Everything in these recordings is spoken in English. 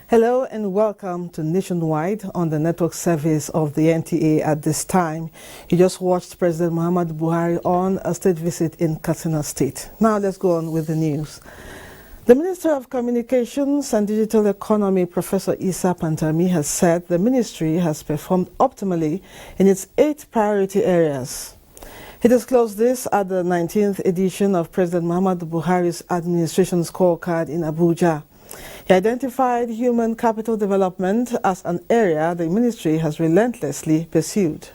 Hello and welcome to Nationwide on the network service of the NTA at this time. You just watched President Muhammadu Buhari on a state visit in Katsina State. Now let's go on with the news. The Minister of Communications and Digital Economy, Professor Isa Pantami, has said the ministry has performed optimally in its 8 priority areas. He disclosed this at the 19th edition of President Muhammadu Buhari's administration scorecard in Abuja. He identified human capital development as an area the ministry has relentlessly pursued.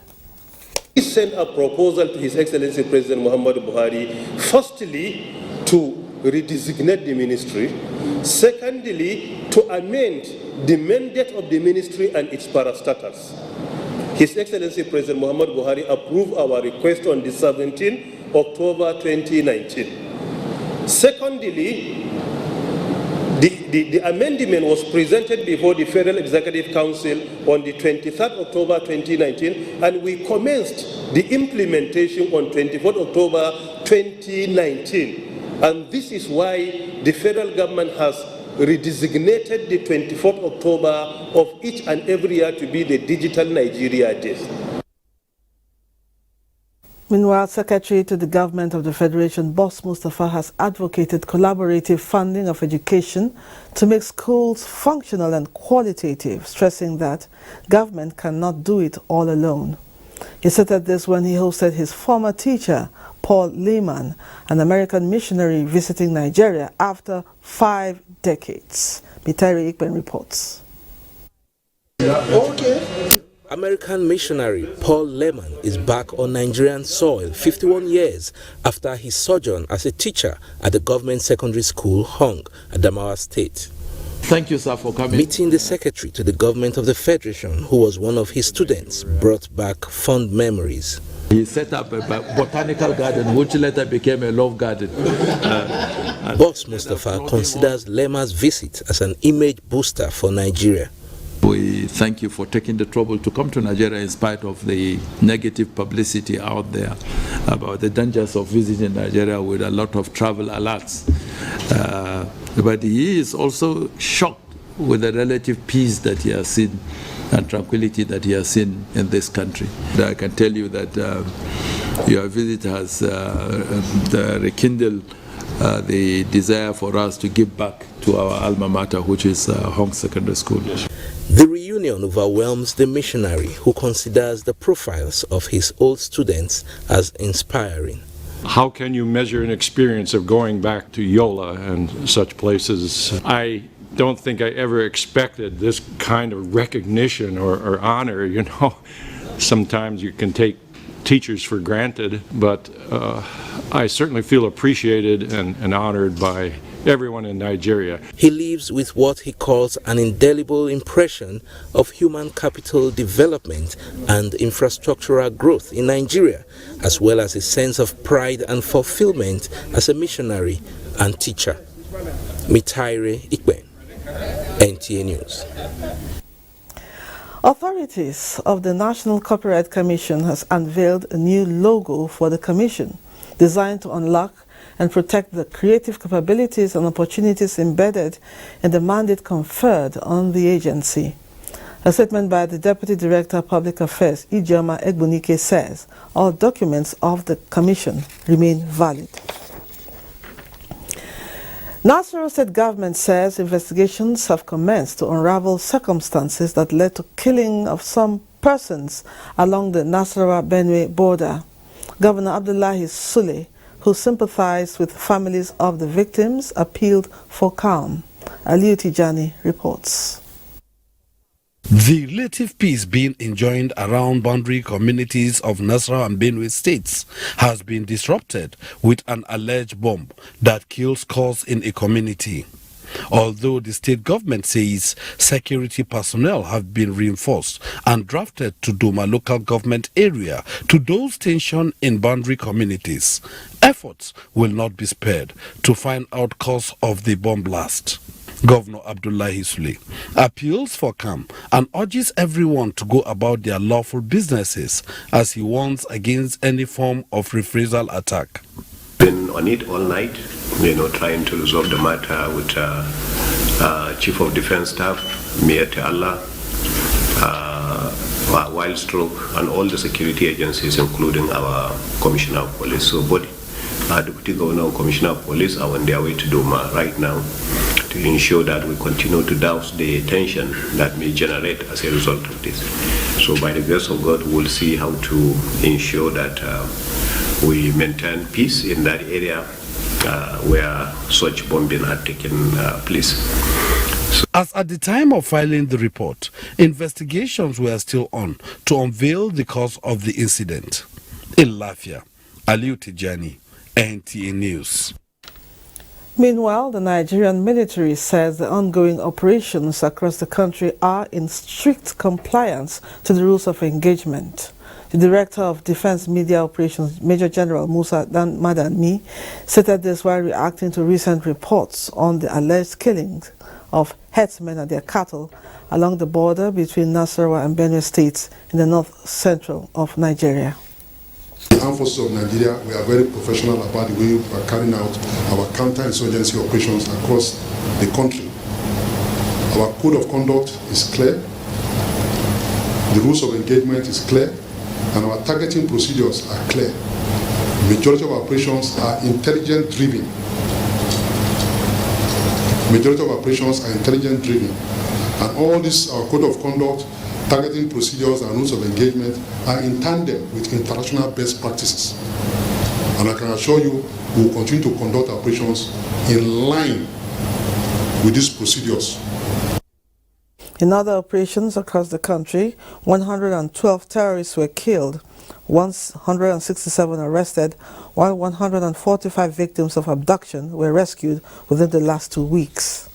He sent a proposal to His Excellency President Muhammadu Buhari, firstly, to redesignate the ministry, secondly, to amend the mandate of the ministry and its parastatals. His Excellency President Muhammadu Buhari approved our request on the 17th October 2019. Secondly, the amendment was presented before the Federal Executive Council on the 23rd October 2019, and we commenced the implementation on 24th October 2019. And this is why the federal government has redesignated the 24th October of each and every year to be the Digital Nigeria Day. Meanwhile, Secretary to the Government of the Federation, Boss Mustafa, has advocated collaborative funding of education to make schools functional and qualitative, stressing that government cannot do it all alone. He said this when he hosted his former teacher, Paul Lehman, an American missionary visiting Nigeria after 5 decades. Mitari Ikben reports. American missionary Paul Lehman is back on Nigerian soil 51 years after his sojourn as a teacher at the government secondary school Hong, Adamawa State. Thank you, sir, for coming. Meeting the secretary to the government of the Federation, who was one of his students, brought back fond memories. He set up a botanical garden, which later became a love garden. Boss Mustafa considers Lehman's visit as an image booster for Nigeria. We thank you for taking the trouble to come to Nigeria in spite of the negative publicity out there about the dangers of visiting Nigeria with a lot of travel alerts. But he is also shocked with the relative peace that he has seen and tranquility that he has seen in this country. I can tell you that your visit has rekindled the desire for us to give back to our alma mater, which is Hong Secondary School. The reunion overwhelms the missionary, who considers the profiles of his old students as inspiring. How can you measure an experience of going back to Yola and such places? I don't think I ever expected this kind of recognition or honor. You know, sometimes you can take teachers for granted, but I certainly feel appreciated and honored by everyone in Nigeria. He leaves with what he calls an indelible impression of human capital development and infrastructural growth in Nigeria, as well as a sense of pride and fulfillment as a missionary and teacher. Mitaire Ikben, NTA News. Authorities of the National Copyright Commission has unveiled a new logo for the commission, designed to unlock and protect the creative capabilities and opportunities embedded in the mandate conferred on the agency. A statement by the Deputy Director of Public Affairs, Ijeoma Ebonyi, says all documents of the commission remain valid. Nasarawa State government says investigations have commenced to unravel circumstances that led to killing of some persons along the Nasarawa-Benue border. Governor Abdullahi Sule, who sympathized with families of the victims, appealed for calm. Aliu Tijani reports. The relative peace being enjoyed around boundary communities of Nasarawa and Benue states has been disrupted with an alleged bomb that killed scores in a community. Although the state government says security personnel have been reinforced and drafted to Doma local government area to dose tension in boundary communities, efforts will not be spared to find out cause of the bomb blast. Governor Abdullahi Sule appeals for calm and urges everyone to go about their lawful businesses as he warns against any form of reprisal attack. Been on it all night. trying to resolve the matter with Chief of Defense Staff, Miyate Allah, Wild Stroke, and all the security agencies, including our Commissioner of Police. So both Deputy Governor and Commissioner of Police are on their way to Doma right now to ensure that we continue to douse the tension that may generate as a result of this. So by the grace of God, we'll see how to ensure that we maintain peace in that area where such bombing had taken place. As at the time of filing the report, investigations were still on to unveil the cause of the incident. In Lafia, Aliu Tijani, NTA News. Meanwhile, the Nigerian military says the ongoing operations across the country are in strict compliance to the rules of engagement. The Director of Defense Media Operations, Major General Musa Madani, stated this while reacting to recent reports on the alleged killings of herdsmen and their cattle along the border between Nasarawa and Benue states in the north-central of Nigeria. The Armed Forces of Nigeria, we are very professional about the way we are carrying out our counter-insurgency operations across the country. Our code of conduct is clear, the rules of engagement is clear, and our targeting procedures are clear. The majority of our operations are intelligence-driven. And all this, our code of conduct, targeting procedures and rules of engagement are in tandem with international best practices. And I can assure you, we will continue to conduct operations in line with these procedures. In other operations across the country, 112 terrorists were killed, 167 arrested, while 145 victims of abduction were rescued within the last 2 weeks.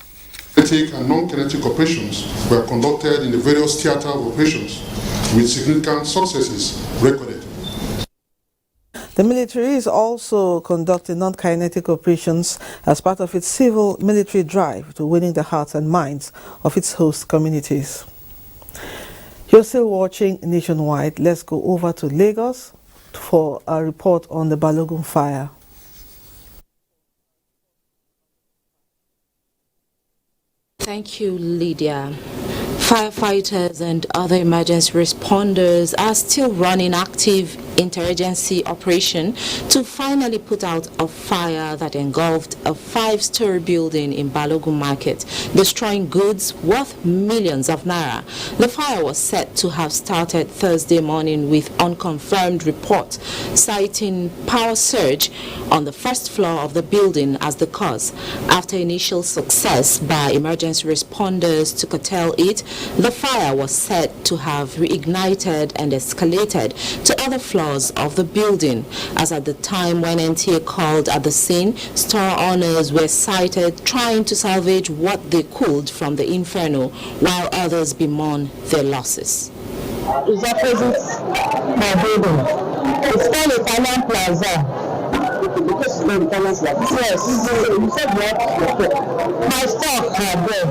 Kinetic and non-kinetic operations were conducted in the various theater of operations with significant successes recorded. The military is also conducting non-kinetic operations as part of its civil military drive to winning the hearts and minds of its host communities. You're still watching Nationwide. Let's go over to Lagos for a report on the Balogun fire. Thank you, Lydia. Firefighters and other emergency responders are still running active interagency operation to finally put out a fire that engulfed a 5-story building in Balogun Market, destroying goods worth millions of naira. The fire was said to have started Thursday morning with unconfirmed reports citing power surge on the first floor of the building as the cause. After initial success by emergency responders to curtail it, the fire was said to have reignited and escalated to other floors of the building, as at the time when NTA called at the scene, store owners were sighted trying to salvage what they could from the inferno, while others bemoan their losses. It's opposite my building. It's called Italian Plaza. Yes. My stock are there.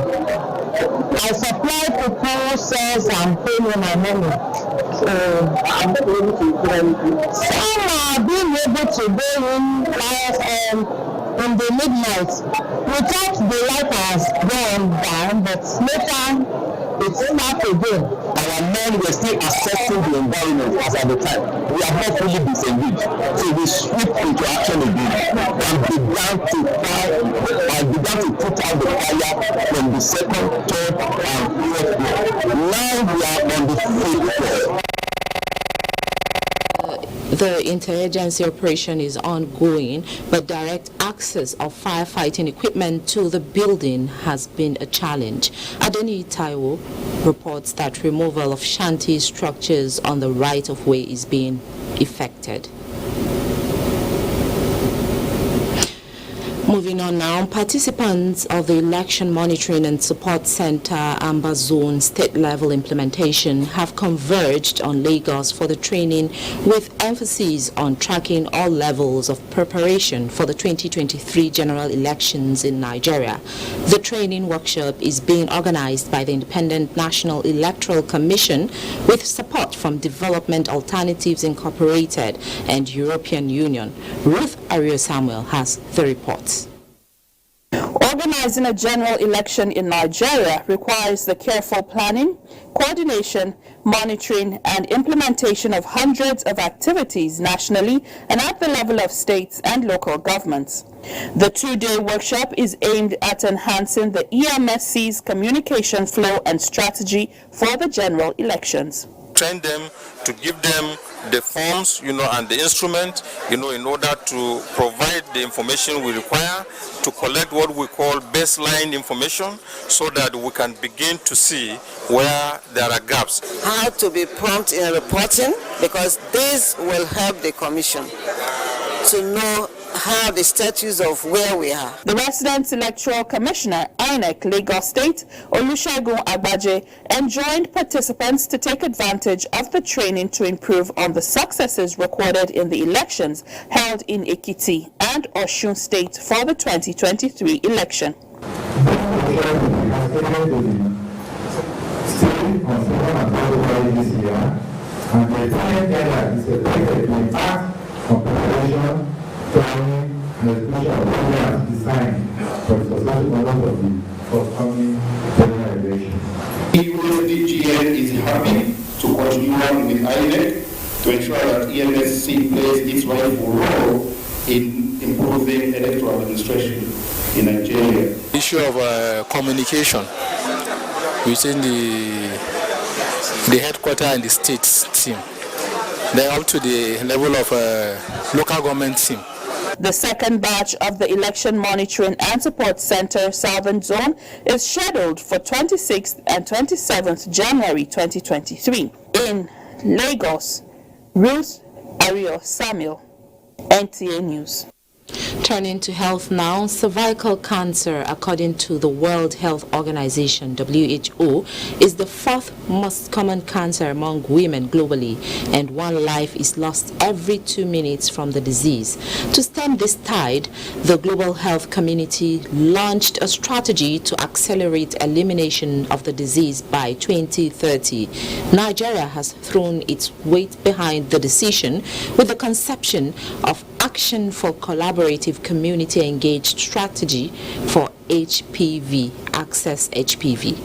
I supply people, sales, and pay me my money. I'm not able to do anything. Some are being able to go in the midnight. We thought the light has gone down, but later it's not again. Our men were still assessing the environment as at the time. We have not fully disengaged. So we swept into action again and began to put out the fire from the second, third, and fourth floor. Now we are on the 5th floor. The interagency operation is ongoing, but direct access of firefighting equipment to the building has been a challenge. Adeni Taiwo reports that removal of shanty structures on the right-of-way is being effected. Moving on now, participants of the Election Monitoring and Support Center Amber Zone state-level implementation have converged on Lagos for the training with emphasis on tracking all levels of preparation for the 2023 general elections in Nigeria. The training workshop is being organized by the Independent National Electoral Commission with support from Development Alternatives Incorporated and European Union. Ruth Ario Samuel has the report. Organizing a general election in Nigeria requires the careful planning, coordination, monitoring, and implementation of hundreds of activities nationally and at the level of states and local governments. The two-day workshop is aimed at enhancing the EMSC's communication flow and strategy for the general elections. Train them, to give them the forms, and the instrument, in order to provide the information we require, to collect what we call baseline information, so that we can begin to see where there are gaps. How to be prompt in reporting, because this will help the commission to know how the status of where we are. The Resident Electoral Commissioner, INEC Lagos State, Olusegun Agbaje, enjoined participants to take advantage of the training to improve on the successes recorded in the elections held in Ekiti and Osun State for the 2023 election. And especially programs designed for the successful conduct of the forthcoming general elections. EUSDGN is happy to continue on with INEC to ensure that EMSC plays its rightful role in improving electoral administration in Nigeria. Issue of communication within the headquarters and the states team, then up to the level of local government team. The second batch of the Election Monitoring and Support Center Southern Zone is scheduled for 26th and 27th January 2023. In Lagos, Ruth Ario Samuel, NTA News. Turning to health now, cervical cancer, according to the World Health Organization, WHO, is the fourth most common cancer among women globally, and one life is lost every 2 minutes from the disease. To stem this tide, the global health community launched a strategy to accelerate elimination of the disease by 2030. Nigeria has thrown its weight behind the decision with the conception of Action for Collaborative Community Engaged Strategy for HPV, Access HPV.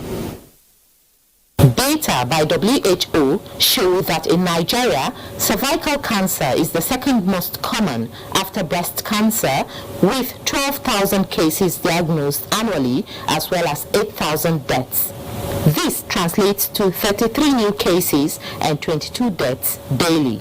Data by WHO show that in Nigeria, cervical cancer is the second most common after breast cancer, with 12,000 cases diagnosed annually as well as 8,000 deaths. This translates to 33 new cases and 22 deaths daily.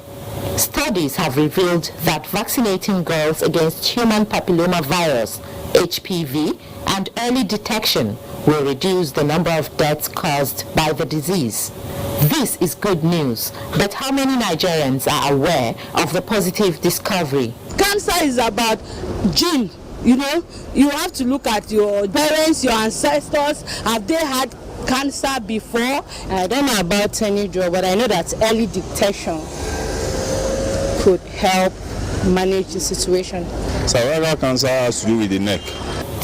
Studies have revealed that vaccinating girls against human papillomavirus, HPV, and early detection will reduce the number of deaths caused by the disease. This is good news, but how many Nigerians are aware of the positive discovery? Cancer is about gene. You have to look at your parents, your ancestors. Have they had cancer before? I don't know about any drug, but I know that early detection could help manage the situation. Cervical cancer has to do with the neck.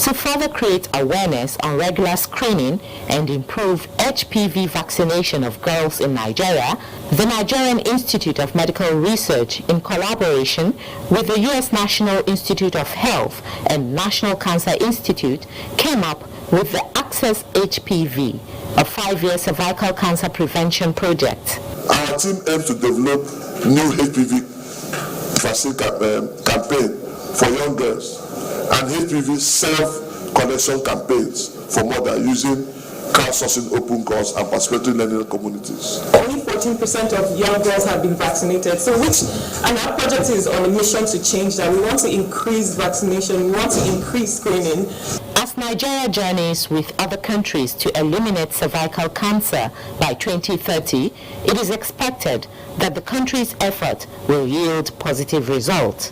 To further create awareness on regular screening and improve HPV vaccination of girls in Nigeria, the Nigerian Institute of Medical Research, in collaboration with the U.S. National Institute of Health and National Cancer Institute, came up with the Access HPV, a 5-year cervical cancer prevention project. Our team aims to develop new HPV vaccine campaign for young girls and HPV self-collection campaigns for mothers using crowdsourcing open calls and participatory learning communities. Only 14% of young girls have been vaccinated, and our project is on a mission to change that. We want to increase vaccination, we want to increase screening. As Nigeria journeys with other countries to eliminate cervical cancer by 2030, it is expected that the country's effort will yield positive results.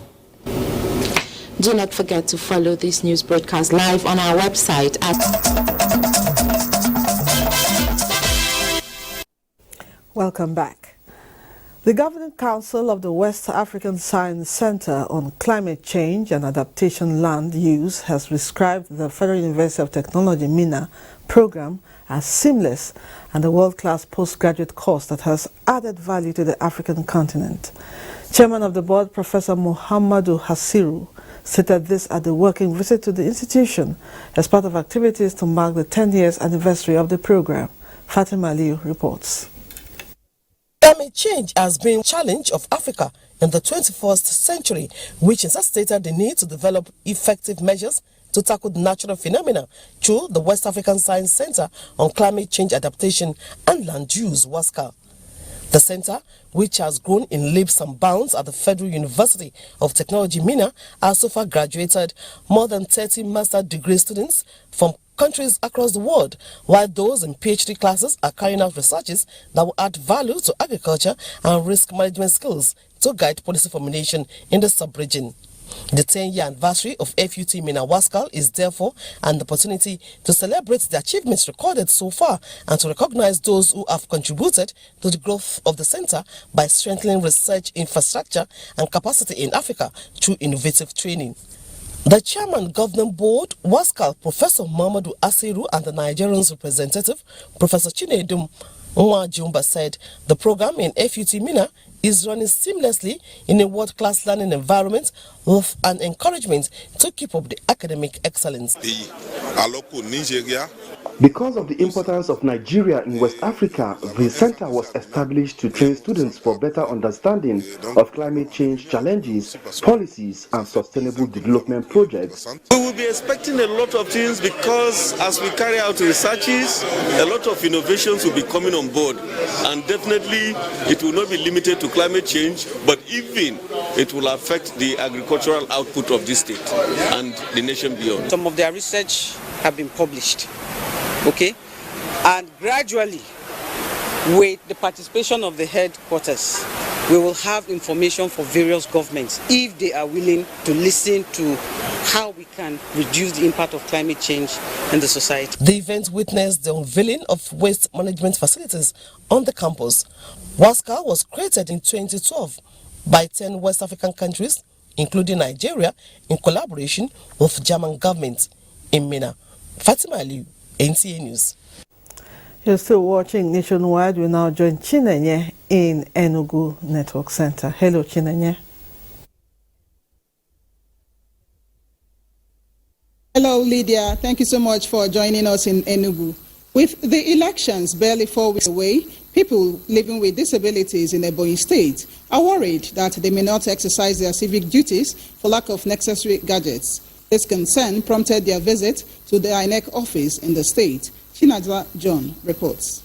Do not forget to follow this news broadcast live on our website at... Welcome back. The Governing Council of the West African Science Center on Climate Change and Adaptation Land Use has described the Federal University of Technology (MENA) program as seamless and a world-class postgraduate course that has added value to the African continent. Chairman of the board, Professor Muhammadu Hasiru, stated this at the working visit to the institution as part of activities to mark the 10 years anniversary of the program. Fatima Aliu reports. Climate change has been a challenge of Africa in the 21st century, which necessitated the need to develop effective measures to tackle the natural phenomena through the West African Science Center on Climate Change Adaptation and Land Use, WASCA. The center, which has grown in leaps and bounds at the Federal University of Technology, Minna, has so far graduated more than 30 master's degree students from countries across the world, while those in PhD classes are carrying out researches that will add value to agriculture and risk management skills to guide policy formulation in the sub-region. The 10-year anniversary of FUT Minna WASCA is therefore an opportunity to celebrate the achievements recorded so far and to recognize those who have contributed to the growth of the center by strengthening research infrastructure and capacity in Africa through innovative training. The chairman governing board, WASCA, Professor Muhammadu Asiru, and the Nigerian's representative, Professor Chinedum Nwajumba, said the program in FUT Minna is running seamlessly in a world-class learning environment with an encouragement to keep up the academic excellence. Because of the importance of Nigeria in West Africa, the center was established to train students for better understanding of climate change challenges, policies, and sustainable development projects. We will be expecting a lot of things because as we carry out researches, a lot of innovations will be coming on board, and definitely it will not be limited to climate change, but even it will affect the agricultural output of this state and the nation beyond. Some of their research have been published. Okay, and gradually, with the participation of the headquarters, we will have information for various governments if they are willing to listen to how we can reduce the impact of climate change in the society. The event witnessed the unveiling of waste management facilities on the campus. WASCA was created in 2012 by 10 West African countries, including Nigeria, in collaboration with German government in Minna. Fatima Aliu, NTA News. You're still watching Nationwide. We now join Chinenye in Enugu Network Center. Hello, Chinenye. Hello, Lydia. Thank you so much for joining us in Enugu. With the elections barely 4 weeks away, people living with disabilities in Ebonyi State are worried that they may not exercise their civic duties for lack of necessary gadgets. This concern prompted their visit to the INEC office in the state. Chinaza John reports.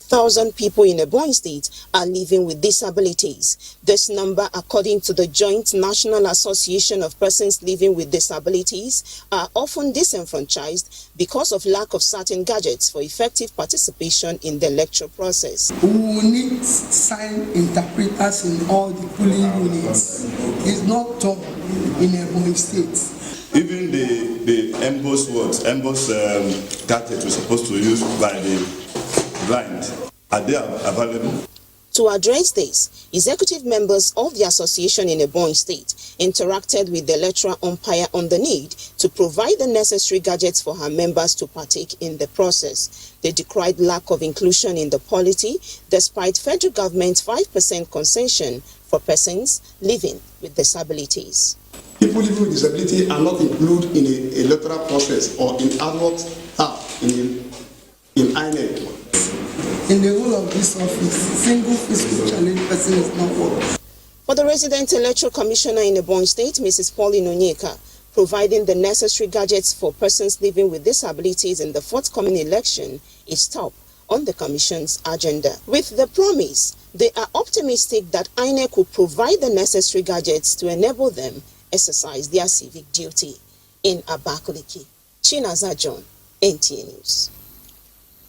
1,000 people in Ebonyi State are living with disabilities. This number, according to the Joint National Association of Persons Living with Disabilities, are often disenfranchised because of lack of certain gadgets for effective participation in the lecture process. We will need sign interpreters in all the polling units. It's not taught in Ebonyi State. Even the embossed gadget we're supposed to use by the blind, are they available? To address this, executive members of the association in Ebonyi State interacted with the lecturer umpire on the need to provide the necessary gadgets for her members to partake in the process. They decried lack of inclusion in the polity despite federal government's 5% concession for persons living with disabilities. People living with disability are not included in a electoral process or in adult in INEC. In the whole of this office, single physical challenge person is not working. For the resident electoral commissioner in Ebonyi State, Mrs. Pauline Onyeka, providing the necessary gadgets for persons living with disabilities in the forthcoming election is top on the commission's agenda. With the promise, they are optimistic that INEC will provide the necessary gadgets to enable them exercise their civic duty. In Abakaliki, Chinaza John, NTA News.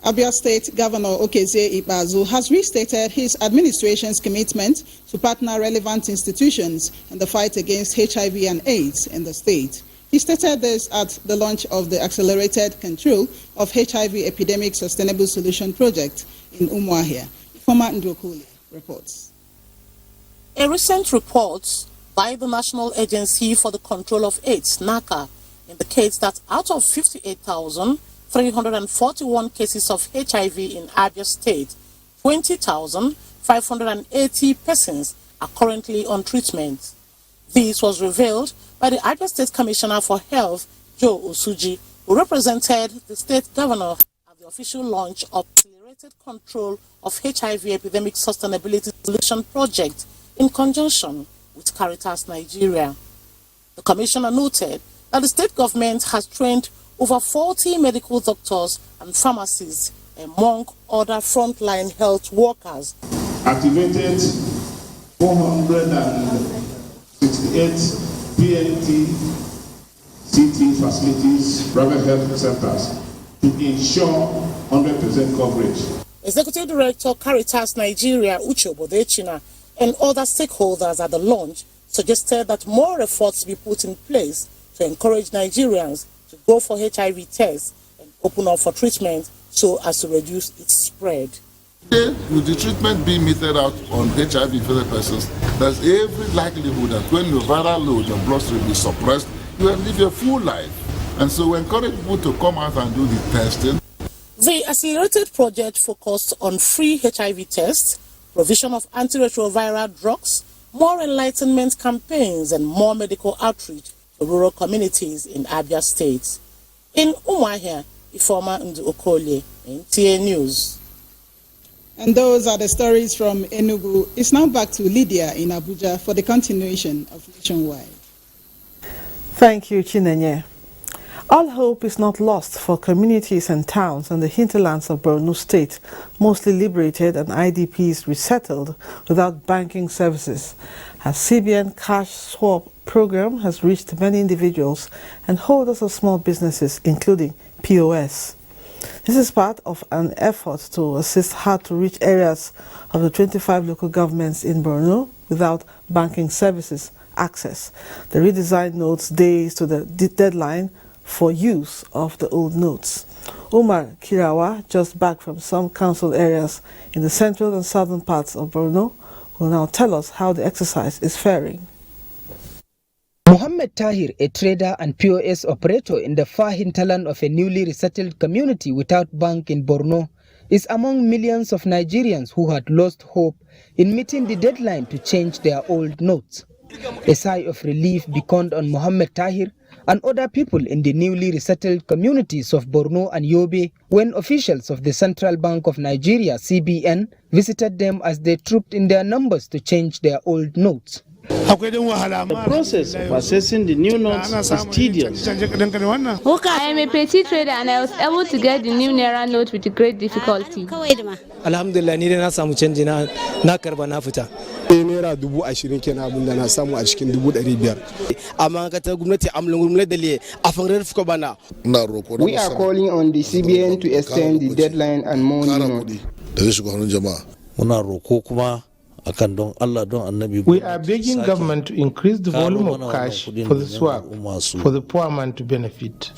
Abia State Governor Okezie Ikpeazu has restated his administration's commitment to partner relevant institutions in the fight against HIV and AIDS in the state. He stated this at the launch of the Accelerated Control of HIV Epidemic Sustainable Solution Project in Umuahia. Former Ndokuli reports. A recent report by the National Agency for the Control of AIDS, NACA, indicates that out of 58,341 cases of HIV in Abia State, 20,580 persons are currently on treatment. This was revealed by the Abia State Commissioner for Health, Joe Osuji, who represented the state governor at the official launch of the Accelerated Control of HIV Epidemic Sustainability Solution Project in conjunction with Caritas Nigeria. The commissioner noted that the state government has trained over 40 medical doctors and pharmacists among other frontline health workers. Activated 468 PNT CT facilities, private health centers, to ensure 100% coverage. Executive Director Caritas Nigeria, Uche Bodechina, and other stakeholders at the launch suggested that more efforts be put in place to encourage Nigerians to go for HIV tests and open up for treatment so as to reduce its spread. With the treatment being meted out on HIV-infected persons, there's every likelihood that when your viral load, your bloodstream is suppressed, you will live a full life. And so we encourage people to come out and do the testing. The accelerated project focused on free HIV tests, provision of antiretroviral drugs, more enlightenment campaigns, and more medical outreach to rural communities in Abia State. In Umuahia, Ifeoma Ndu-Okolie, NTA News. And those are the stories from Enugu. It's now back to Lydia in Abuja for the continuation of Nationwide. Thank you, Chinenye. All hope is not lost for communities and towns in the hinterlands of Borno State, mostly liberated and IDPs resettled without banking services, as CBN cash swap program has reached many individuals and holders of small businesses, including POS. This is part of an effort to assist hard-to-reach areas of the 25 local governments in Borno without banking services access. The redesigned notes days to the deadline for use of the old notes. Umar Kirawa, just back from some council areas in the central and southern parts of Borno, will now tell us how the exercise is faring. Mohammed Tahir, a trader and POS operator in the far hinterland of a newly resettled community without bank in Borno, is among millions of Nigerians who had lost hope in meeting the deadline to change their old notes. A sigh of relief beckoned on Mohammed Tahir and other people in the newly resettled communities of Borno and Yobe when officials of the Central Bank of Nigeria, CBN, visited them as they trooped in their numbers to change their old notes. The process of assessing the new notes is tedious. I am a petty trader and I was able to get the new Naira note with great difficulty. Alhamdulillah, ni na samu canji na karba na fita. Naira 20,000 kenan abin da na samu a cikin 500. Amma ka ta gwamnati amlan gwamnati da liye a fangar fuka bana. We are calling on the CBN to extend the deadline and more notes. Muna roko kuma we are begging government to increase the volume of cash for the swap for the poor man to benefit.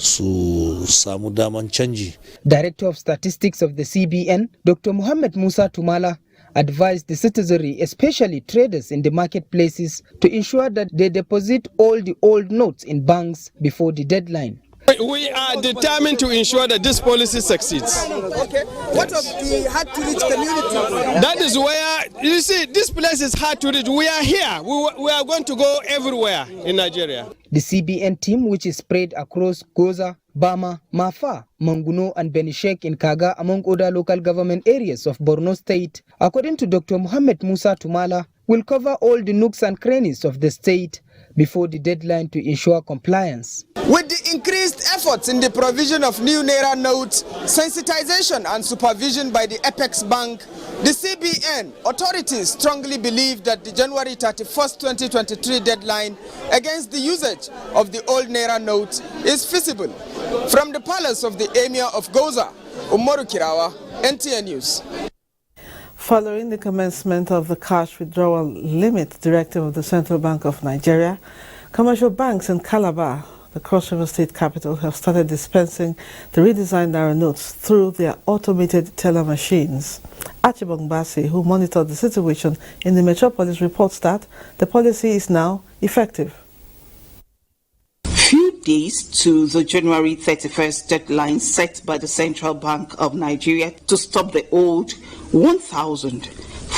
Director of Statistics of the CBN, Dr. Muhammad Musa Tumala, advised the citizenry, especially traders in the marketplaces, to ensure that they deposit all the old notes in banks before the deadline. We are determined to ensure that this policy succeeds. Okay. What of the hard-to-reach community? That is where, you see, this place is hard to reach. We are here. We are going to go everywhere in Nigeria. The CBN team, which is spread across Goza, Bama, Mafa, Manguno and Benishek in Kaga, among other local government areas of Borno State, according to Dr. Muhammad Musa Tumala, will cover all the nooks and crannies of the state before the deadline to ensure compliance. With the increased efforts in the provision of new Naira notes, sensitization and supervision by the Apex Bank, the CBN authorities strongly believe that the January 31st, 2023 deadline against the usage of the old Naira notes is feasible. From the palace of the Emir of Goza, Umaru Kirawa, NTA News. Following the commencement of the cash withdrawal limit directive of the Central Bank of Nigeria, commercial banks in Calabar, the Cross River State capital, have started dispensing the redesigned Naira notes through their automated teller machines. Achibong Basi, who monitored the situation in the metropolis, reports that the policy is now effective. Few days to the January 31st deadline set by the Central Bank of Nigeria to stop the old 1,000,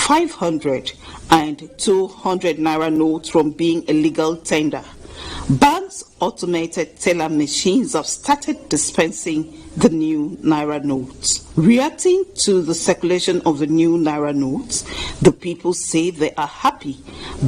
500 and 200 naira notes from being a legal tender. Banks' automated teller machines have started dispensing the new naira notes. Reacting to the circulation of the new naira notes, the people say they are happy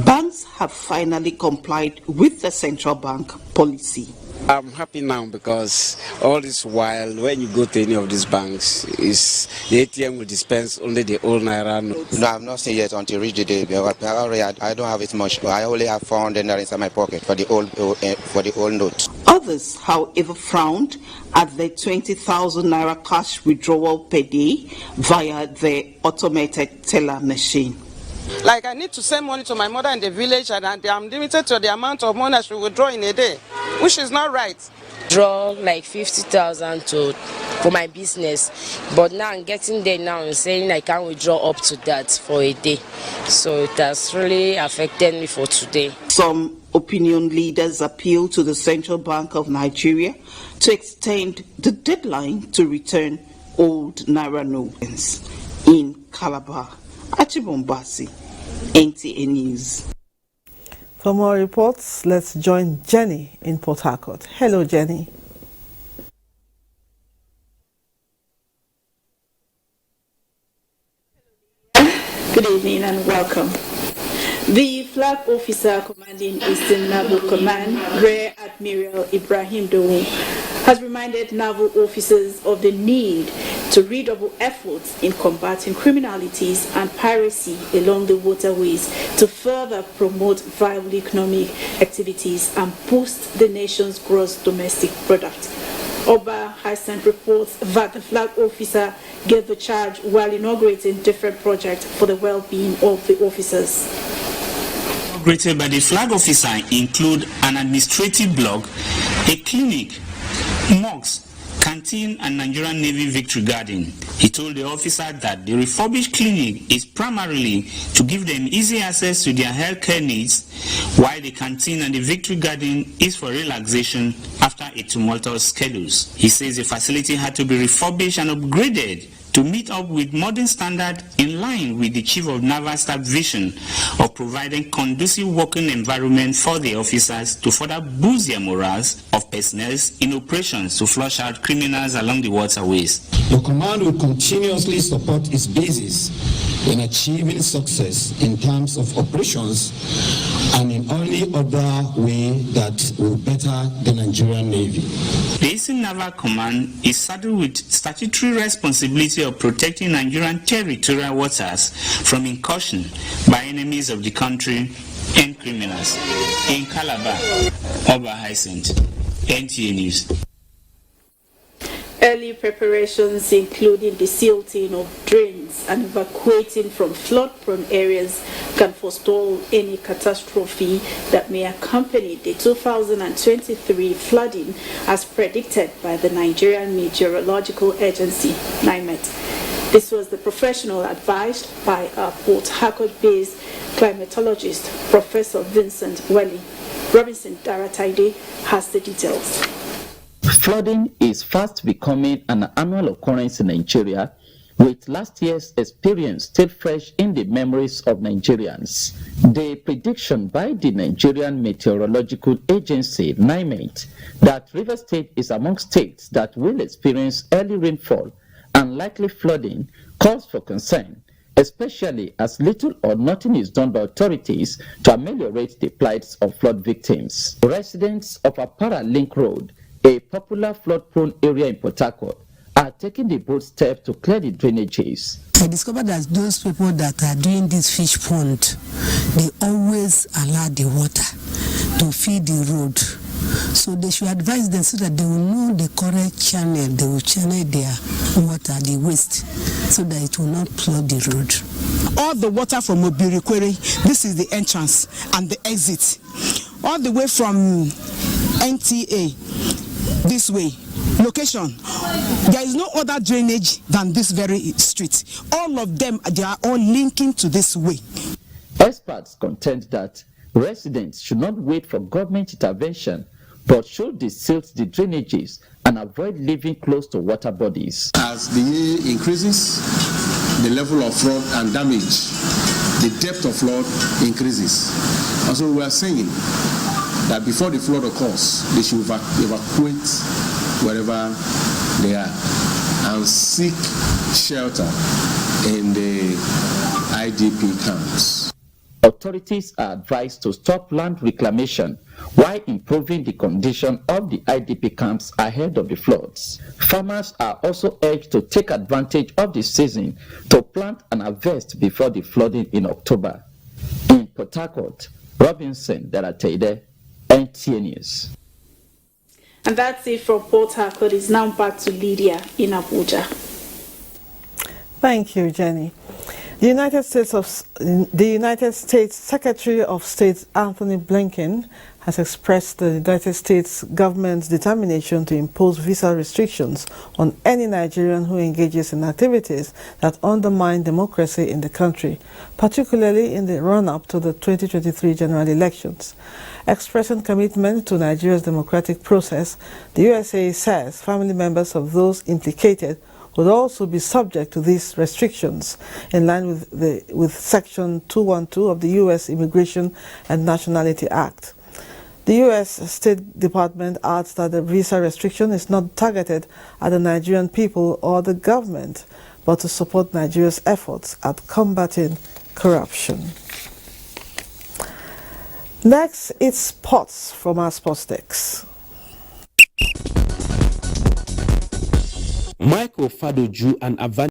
banks have finally complied with the central bank policy. I'm happy now because all this while, when you go to any of these banks, is the ATM will dispense only the old naira note. No, I've not seen yet until reach the day. I don't have it much, but I only have 400 naira inside my pocket for the old note. Others, however, frowned at the 20,000 naira cash withdrawal per day via the automated teller machine. Like, I need to send money to my mother in the village, and I'm limited to the amount of money I should withdraw in a day, which is not right. Draw like 50,000 for my business, but now I'm getting there now and saying I can't withdraw up to that for a day. So it has really affected me for today. Some opinion leaders appeal to the Central Bank of Nigeria to extend the deadline to return old naira notes. In Calabar, Achibombasi, NTA News. For more reports, let's join Jenny in Port Harcourt. Hello, Jenny. Good evening and welcome. The flag officer commanding Eastern Naval Command, Rear Admiral Ibrahim Dowu, has reminded naval officers of the need to redouble efforts in combating criminalities and piracy along the waterways to further promote viable economic activities and boost the nation's gross domestic product. Oba Hyacinth reports that the flag officer gave the charge while inaugurating different projects for the well-being of the officers. Inaugurated by the flag officer include an administrative block, a clinic, mosques, canteen and Nigerian Navy Victory Garden. He told the officer that the refurbished clinic is primarily to give them easy access to their healthcare needs, while the canteen and the Victory Garden is for relaxation after a tumultuous schedule. He says the facility had to be refurbished and upgraded to meet up with modern standards in line with the Chief of Naval Staff vision of providing conducive working environment for the officers to further boost their morals of personnel in operations to flush out criminals along the waterways. The command will continuously support its bases in achieving success in terms of operations and in any other way that will better the Nigerian Navy. The Eastern Naval Command is saddled with statutory responsibility of protecting Nigerian territorial waters from incursion by enemies of the country and criminals. In Calabar, Oba Hyacinth, NTA News. Early preparations, including the silting of drains and evacuating from flood-prone areas, can forestall any catastrophe that may accompany the 2023 flooding, as predicted by the Nigerian Meteorological Agency, NIMET. This was the professional advised by our Port Harcourt-based climatologist, Professor Vincent Welly. Robinson Darataide has the details. Flooding is fast becoming an annual occurrence in Nigeria, with last year's experience still fresh in the memories of Nigerians. The prediction by the Nigerian Meteorological Agency, NIMET, that Rivers State is among states that will experience early rainfall and likely flooding calls for concern, especially as little or nothing is done by authorities to ameliorate the plights of flood victims. Residents of Apara Link Road, a popular flood-prone area in Port Harcourt, are taking the bold step to clear the drainages. I discovered that those people that are doing this fish pond, they always allow the water to feed the road. So they should advise them so that they will know the correct channel. They will channel their water, the waste, so that it will not flood the road. All the water from Obirikwere, this is the entrance and the exit. All the way from NTA, this way. Location, there is no other drainage than this very street. All of them, they are all linking to this way. Experts contend that residents should not wait for government intervention, but should desilt the drainages and avoid living close to water bodies. As the year increases, the level of flood and damage the depth of flood increases. And so we are saying that before the flood occurs, they should evacuate wherever they are and seek shelter in the IDP camps. Authorities are advised to stop land reclamation while improving the condition of the IDP camps ahead of the floods. Farmers are also urged to take advantage of the season to plant and harvest before the flooding in October. In Port Harcourt, Robinson Daratede, NTA News. And that's it from Port Harcourt. It's now back to Lydia in Abuja. Thank you, Jenny. The United States Secretary of State Anthony Blinken has expressed the United States government's determination to impose visa restrictions on any Nigerian who engages in activities that undermine democracy in the country, particularly in the run-up to the 2023 general elections. Expressing commitment to Nigeria's democratic process, the USA says family members of those implicated would also be subject to these restrictions in line with Section 212 of the U.S. Immigration and Nationality Act. The U.S. State Department adds that the visa restriction is not targeted at the Nigerian people or the government, but to support Nigeria's efforts at combating corruption. Next, it's sports from our sports desk. Michael Fadoju and